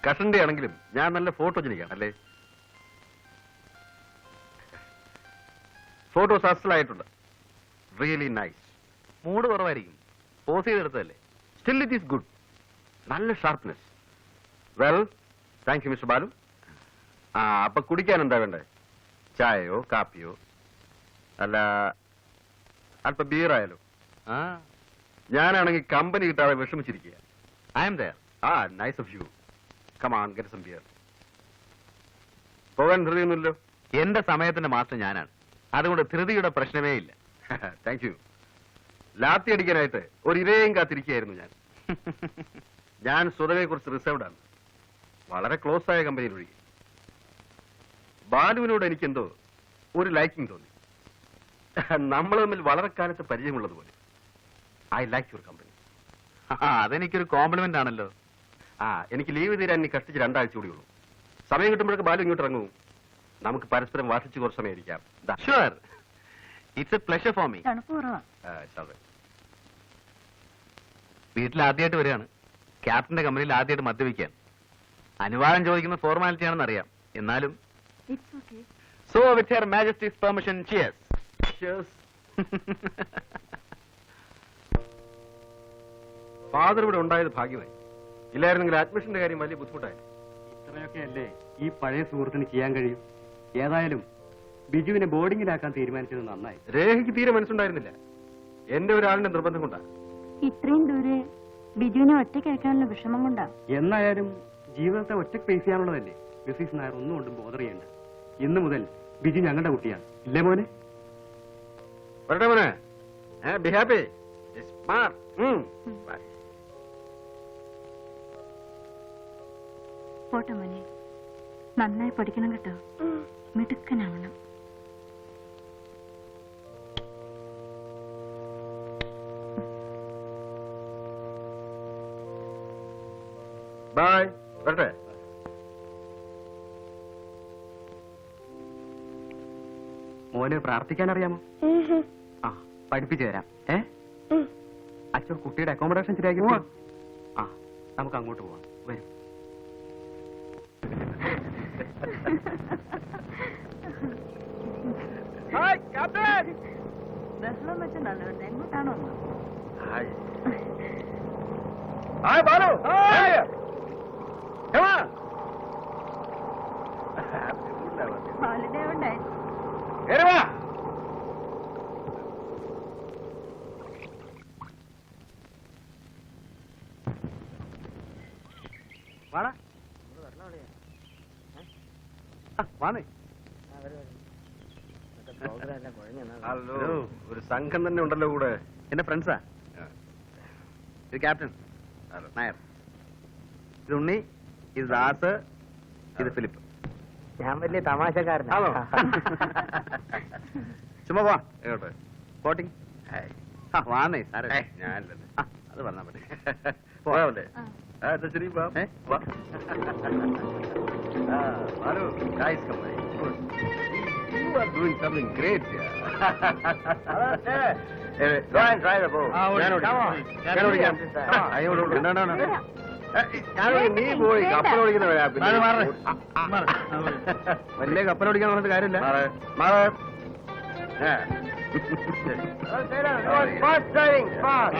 കഷന്റെ ആണെങ്കിലും ഞാൻ നല്ല ഫോട്ടോജനിക്കാണ് അല്ലേ? ഫോട്ടോസ് അസലായിട്ടുണ്ട്. Really nice. മൂഡ് കുറവായിരിക്കും, പോസ് ചെയ്തെടുത്തതല്ലേ. Still it is good. നല്ല sharpness. Well, thank you mister Balu. അപ്പൊ കുടിക്കാൻ എന്താ വേണ്ടേ? ചായയോ കാപ്പിയോ അല്ല അല്പ ബിയറായാലോ? ഞാനാണെങ്കിൽ കമ്പനി കിട്ടാതെ വിഷമിച്ചിരിക്കുക. I am there. Nice of you. Come on, get some beer. പോകാൻ ധൃതിയൊന്നുമില്ലല്ലോ? എന്റെ സമയത്തിന്റെ മാസ്റ്റർ ഞാനാണ്, അതുകൊണ്ട് ധൃതിയുടെ പ്രശ്നമേ ഇല്ല. Thank you. ലാത്തി അടിക്കാനായിട്ട് ഒരു ഇരയും കാത്തിരിക്കുകയായിരുന്നു ഞാൻ. ഞാൻ സ്വതവെ കുറിച്ച് റിസർവ്ഡ് ആണ്, വളരെ ക്ലോസ് ആയ കമ്പനിയിൽ ഒഴികെ. ബാലുവിനോട് എനിക്കെന്തോ ഒരു ലൈക്കിംഗ് തോന്നി. നമ്മൾ തമ്മിൽ വളരെ കാലത്ത് പരിചയമുള്ളതുപോലെ. I like your company. അതെനിക്കൊരു കോംപ്ലിമെന്റ് ആണല്ലോ. എനിക്ക് ലീവ് തീരാൻ ഇനി കഷ്ടിച്ച് 2 ആഴ്ച കൂടിയുള്ളൂ. സമയം കിട്ടുമ്പോഴൊക്കെ ബാലു ഇങ്ങോട്ട് ഇറങ്ങും. നമുക്ക് പരസ്പരം വാസിച്ച് കുറച്ച് സമയം ഇരിക്കാം. Sure, it's A pleasure for me. വീട്ടിൽ ആദ്യമായിട്ട് വരികയാണ്, ക്യാപ്റ്റന്റെ കമ്പനിയിൽ ആദ്യമായിട്ട് മദ്യപിക്കാൻ. അനുവാദം ചോദിക്കുന്ന ഫോർമാലിറ്റി ആണെന്ന് അറിയാം, എന്നാലും. So with her Majesty's permission, cheers. Father ഇവിടെ ഉണ്ടായത് ഭാഗ്യമായി. ഇല്ലായിരുന്നെങ്കിൽ അഡ്മിഷന്റെ കാര്യം വലിയ ബുദ്ധിമുട്ടായി. ഇത്രയൊക്കെ അല്ലേ ഈ പഴയ സുഹൃത്തിന് ചെയ്യാൻ കഴിയും. ഏതായാലും ബിജുവിനെ ബോർഡിങ്ങിലാക്കാൻ തീരുമാനിച്ചത് നന്നായി. രേഖയ്ക്ക് തീരെ മനസ്സുണ്ടായിരുന്നില്ല. എന്റെ ഒരാളിന്റെ നിർബന്ധം കൊണ്ടാ. ഇത്രയും ദൂരെ ബിജുവിനെ ഒറ്റയ്ക്ക് അയക്കാനുള്ള വിഷമം കൊണ്ടാ. എന്നായാലും ജീവിതത്തെ ഒറ്റയ്ക്ക് ഫേസ് ചെയ്യാനുള്ളതല്ലേ. മിസ്സിസ് നായർ ഒന്നും കൊണ്ടും ബോധർ ചെയ്യണ്ട. ഇന്നു മുതൽ ബിജു ഞങ്ങളുടെ കുട്ടിയാണ്, ഇല്ലേ മോനെ? വരട്ടെ മോനെ. Be happy. പോട്ടെ മോനെ, നന്നായി പഠിക്കണം കേട്ടോ, മിടുക്കനാവണം. ബൈ. വരട്ടെ. മോന് പ്രാർത്ഥിക്കാൻ അറിയാമോ? പഠിപ്പിച്ചു തരാം. അച്ഛൻ കുട്ടിയുടെ അക്കോമഡേഷൻ ശരിയാക്കി. നമുക്ക് അങ്ങോട്ട് പോവാം. വരും. ബഹളം വെച്ച് നല്ലവരുണ്ട്. എങ്ങോട്ടാണോ? Hi, Balu. Hi. Come on. Holiday ഉണ്ടേ. Erwa. വാടാ. വാണേ. ഹലോ. ഒരു സംഘം തന്നെ ഉണ്ടല്ലോ കൂടെ. എന്റെ ഫ്രണ്ട്സാ. ഇത് ക്യാപ്റ്റൻ നായർ, ഇത് ഉണ്ണി, ഇത് ദാസ്, ഇത് ഫിലിപ്പ്. ഞാൻ വലിയ തമാശക്കാരനാണോ? ചുമ്മാ പോവാ. എങ്ങോട്ടെ? കോട്ടിങ്. വാന്നേ സാറേ. ഞാനല്ലേ. അത് പറഞ്ഞാ മതി. പോവാല്ലേ? ശരി. Balu, guys, come on. You are doing something great here. Go and try the boat. നീ പോയി കപ്പലോടിക്കുന്നവരാ. വലിയ കപ്പലോടിക്കാൻ പറഞ്ഞിട്ട് കാര്യമില്ല. Fast driving, fast.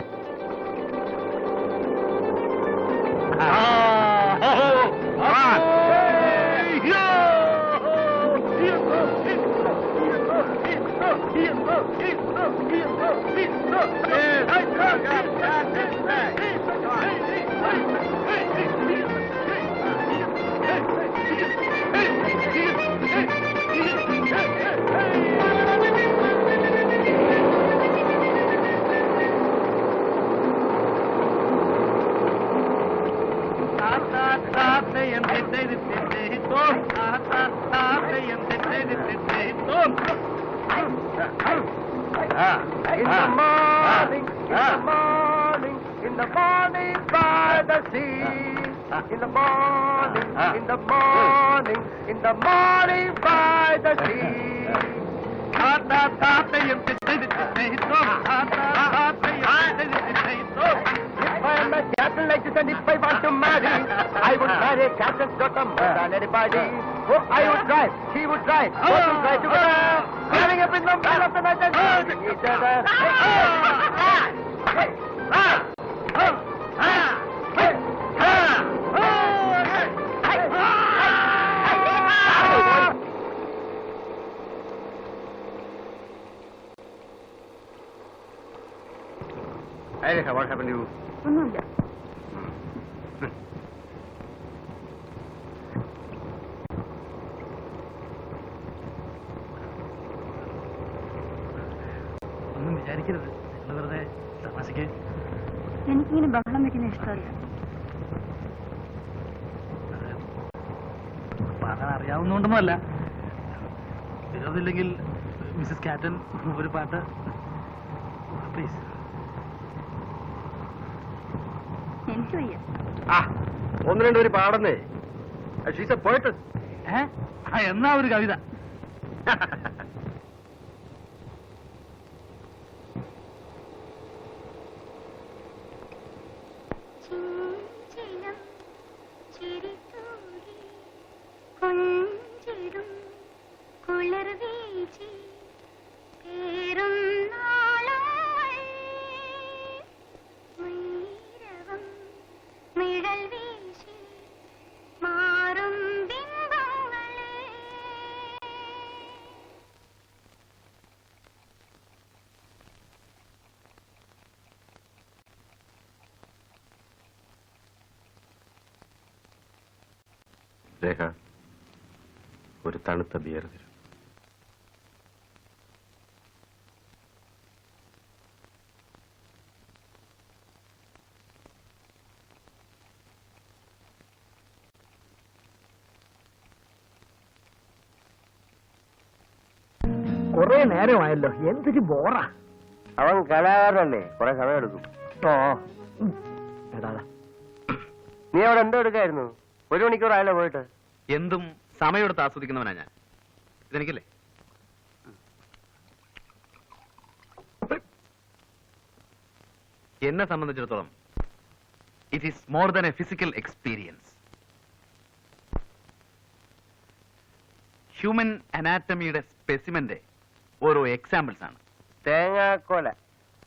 In the morning by the sea. In the morning by the sea. If I am my captain like this, and if I want to marry, I would marry Captain's daughter more than anybody. Oh, I would drive, she would drive, both would drive together, climbing up in the middle of the night and shooting each other. Hey, Rekha, what happened to you? ഒന്നുമില്ല. ഒന്നും വിചാരിക്കരുത്, നിങ്ങൾ വെറുതെ തമാശക്ക്. എനിക്കിങ്ങനെ ബഹളം വെക്കുന്ന ഇഷ്ടമല്ല. പാടാൻ അറിയാവുന്നതുകൊണ്ടൊന്നുമല്ല. വിരോധമില്ലെങ്കിൽ മിസ്സസ് കാറ്റൻ ഒരു പാട്ട് പ്ലീസ്. എനിക്ക് വയ്യ. ഒന്ന് രണ്ടുപേര് പാടുന്നേ. She's a poetess. എന്നാ ഒരു കവിത. രേഖ, ഒരു തണുത്ത ബിയർ തരും. കുറെ നേരമായല്ലോ, എന്തൊരു ബോറാ. അവൻ കലാകാരനല്ലേ, കുറെ സമയം എടുക്കും. ഓ എടാ, നീ അവിടെ എന്തോ എടുക്കായിരുന്നു? 1 മണിക്കൂറായല്ലോ പോയിട്ട്. എന്തും സമയമെടുത്ത് ആസ്വദിക്കുന്നവനാ ഞാൻ. ഇതെനിക്കല്ലേ? എന്നെ സംബന്ധിച്ചിടത്തോളം it is more than a physical experience. Human അനാറ്റമിയുടെ സ്പെസിമെന്റെ ഓരോ എക്സാമ്പിൾസ് ആണ്. തേങ്ങാക്കോല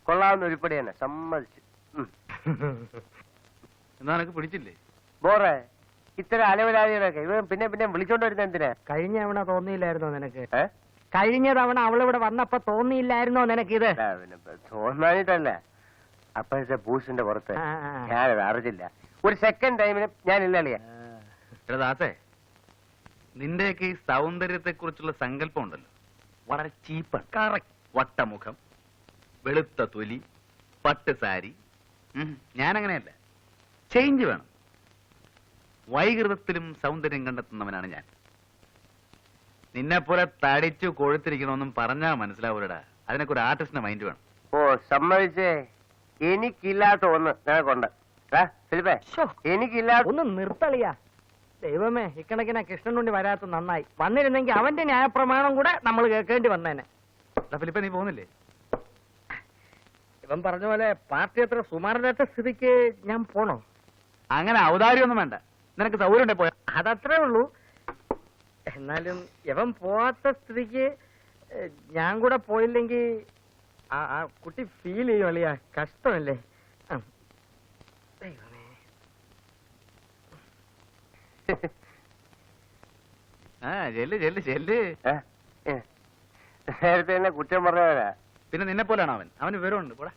കൊള്ളാവുന്ന ഉരുപ്പടി തന്നെ, സമ്മതിച്ചു. എന്നാ നിനക്ക് പിടിച്ചില്ലേ? ബോറേ, ഇത്തരം അലവലാദികളൊക്കെ ഇവൻ പിന്നെ പിന്നെ വിളിച്ചോണ്ട് വരുന്ന എന്തിനാ? കഴിഞ്ഞ തവണ തോന്നിയില്ലായിരുന്നോ നിനക്ക്? കഴിഞ്ഞ തവണ അവളിവിടെ വന്നപ്പോ തോന്നിയില്ലായിരുന്നോ നിനക്ക് ഇത്? തോന്നാനിട്ടല്ല, അപ്പോഴത്തെ ബൂസിന്റെ പുറത്ത് ആ. ഞാനത് അറിഞ്ഞില്ല. ഒരു സെക്കൻഡ് ടൈമിന് ഞാനില്ല അളിയാ. ദാസേ, നിന്റെയൊക്കെ ഈ സൗന്ദര്യത്തെ കുറിച്ചുള്ള സങ്കല്പം ഉണ്ടല്ലോ, വളരെ ചീപ്പാണ്. കറക്റ്റ്. വട്ടമുഖം, വെളുത്ത തൊലി, പട്ട് സാരി. ഞാനങ്ങനെയല്ല, ചേഞ്ച് വേണം. വൈകൃതത്തിലും സൗന്ദര്യം കണ്ടെത്തുന്നവനാണ് ഞാൻ. നിന്നെപ്പോലെ തടിച്ചു കൊഴുത്തിരിക്കണമെന്നും പറഞ്ഞാൽ മനസ്സിലാവൂലടാ. അതിനൊക്കെ ഒരു ആർട്ടിസ്റ്റിന്റെ മൈൻഡ് വേണം. ഓ സമ്മതിച്ചേ, എനിക്കില്ലാത്ത ഒന്ന് നിനക്കുണ്ട്. ഫിലിപ്പേ, എനിക്കില്ലാത്ത ഒന്ന് നിർത്തളിയാ. ദൈവമേ, ഇക്കണക്കിനാ കൃഷ്ണനുണ്ടി വരാത്ത നന്നായി. വന്നിരുന്നെങ്കിൽ അവന്റെ ന്യായപ്രമാണം കൂടെ നമ്മൾ കേൾക്കേണ്ടി വന്നേനെ. ഫിലിപ്പ, നീ പോകുന്നില്ലേ? ഇവൻ പറഞ്ഞ പോലെ പാർട്ടി അത്ര സുമാരല്ലാത്ത സ്ഥിതിക്ക് ഞാൻ പോണോ? അങ്ങനെ ഔദാര്യമൊന്നും വേണ്ട. നിനക്ക് സൗകര്യം ഉണ്ടെ പോയാ. അതത്രേ ഉള്ളൂ. എന്നാലും ഇവൻ പോവാത്ത സ്ഥിതിക്ക് ഞാൻ കൂടെ പോയില്ലെങ്കിൽ ആ കുട്ടി ഫീൽ ചെയ്യും അളിയാ. കഷ്ടമല്ലേ? ദൈവമേ. ചെല്ല് ചെല്ല് ചെല്ല്. നേരത്തെ എന്നെ കുറ്റം പറഞ്ഞവരാ. പിന്നെ നിന്നെ പോലെയാണോ അവൻ? അവന് വിവരമുണ്ട്. പോടാ.